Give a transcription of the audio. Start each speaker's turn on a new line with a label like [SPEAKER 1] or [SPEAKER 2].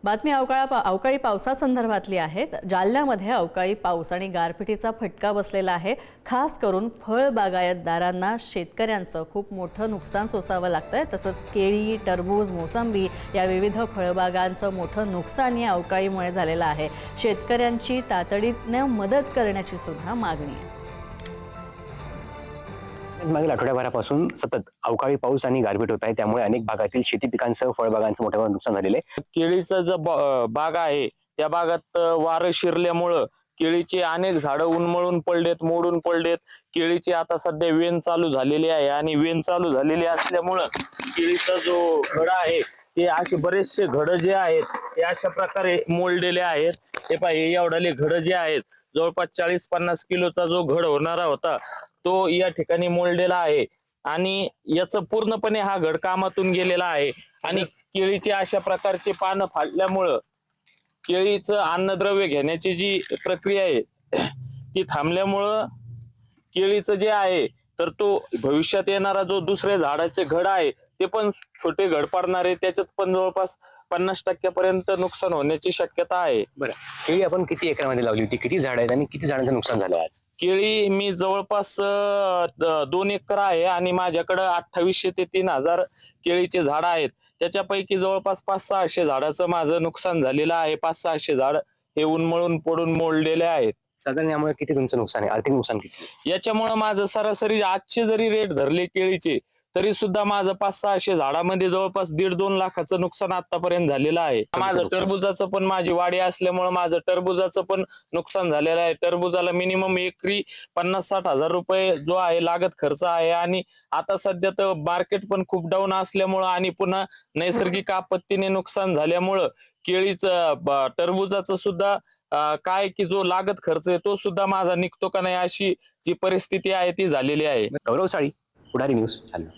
[SPEAKER 1] बातमी अवकाळी पावसासंदर्भातली आहे। जालन्यामध्ये अवकाळी पाऊस आणि गारपिटीचा फटका बसलेला आहे। खास करून फळ बागायतदारांना, शेतकऱ्यांचं खूप मोठं नुकसान सोसावं लागतंय। तसंच केळी, टरबूज, मोसंबी या विविध फळबागांचं मोठं नुकसान या अवकाळीमुळे झालेलं आहे। शेतकऱ्यांची तातडीने मदत करण्याची सुद्धा मागणी आहे।
[SPEAKER 2] मागील आठवड्याभरापासून सतत अवकाळी पाऊस आणि गारपीट होत आहे, त्यामुळे अनेक भागातील शेती पिकांसह फळबागांचं मोठ्या प्रमाणात नुकसान झालेलं आहे।
[SPEAKER 3] केळीचा जो बाग आहे त्या बागात वारं शिरल्यामुळं केळीचे अनेक झाडं उन्मळून पडलेत, मोडून पडलेत। केळीची आता सध्या वेन चालू झालेली आहे आणि वेन चालू झालेली असल्यामुळं केळीचा जो घड आहे ते असे बरेचसे घड जे आहेत ते अशा प्रकारे मोडलेले आहेत। हे पहा, हे एवढाले घड जे आहेत जवळपास 40-50 किलोचा जो घड होणारा होता तो या ठिकाणी मोडलेला आहे आणि याचं पूर्णपणे हा घड कामातून गेलेला आहे। आणि केळीचे अशा प्रकारचे पानं फाडल्यामुळं केळीचं अन्नद्रव्य घेण्याची जी प्रक्रिया आहे ती थांबल्यामुळं केळीचं जे आहे तर तो भविष्यात येणारा जो दुसऱ्या झाडाचे घड आहे ते पण छोटे घड पडणारे, त्याच्यात पण जवळपास 50% पर्यंत नुकसान होण्याची शक्यता आहे।
[SPEAKER 2] बरं, केळी आपण किती एकरामध्ये लावली होती, किती झाड आहेत आणि किती झाडांचं नुकसान झालं आज?
[SPEAKER 3] केळी मी जवळपास 2 एकर आहे आणि माझ्याकडे 2800 ते 3000 केळीचे झाड आहेत। त्याच्यापैकी जवळपास 500-600 झाडाचं माझं नुकसान झालेलं आहे। 500-600 झाड हे उन्मळून पडून मोडलेले आहेत।
[SPEAKER 2] साधारण यामुळे किती तुमचं नुकसान आहे, आर्थिक नुकसान किती?
[SPEAKER 3] याच्यामुळे माझं सरासरी आजचे जरी रेट धरले केळीचे तरी सुद्धा माझं 500-600 झाडामध्ये जवळपास 1.5-2 लाखाचं नुकसान आतापर्यंत झालेलं आहे। माझं टरबुजाचं पण माझी वाडी असल्यामुळे माझं टरबुजाचं पण नुकसान झालेलं आहे। टरबुजाला मिनिमम एकरी 50-60 हजार रुपये जो आहे लागत खर्च आहे आणि आता सध्या तर मार्केट पण खूप डाऊन असल्यामुळं आणि पुन्हा नैसर्गिक आपत्तीने नुकसान झाल्यामुळं केळीचं टरबुजाचं सुद्धा काय की जो लागत खर्च आहे तो सुद्धा माझा निघतो का नाही अशी जी परिस्थिती आहे ती झालेली आहे।
[SPEAKER 2] गौरव साळी, पुढारी न्यूज, जालना।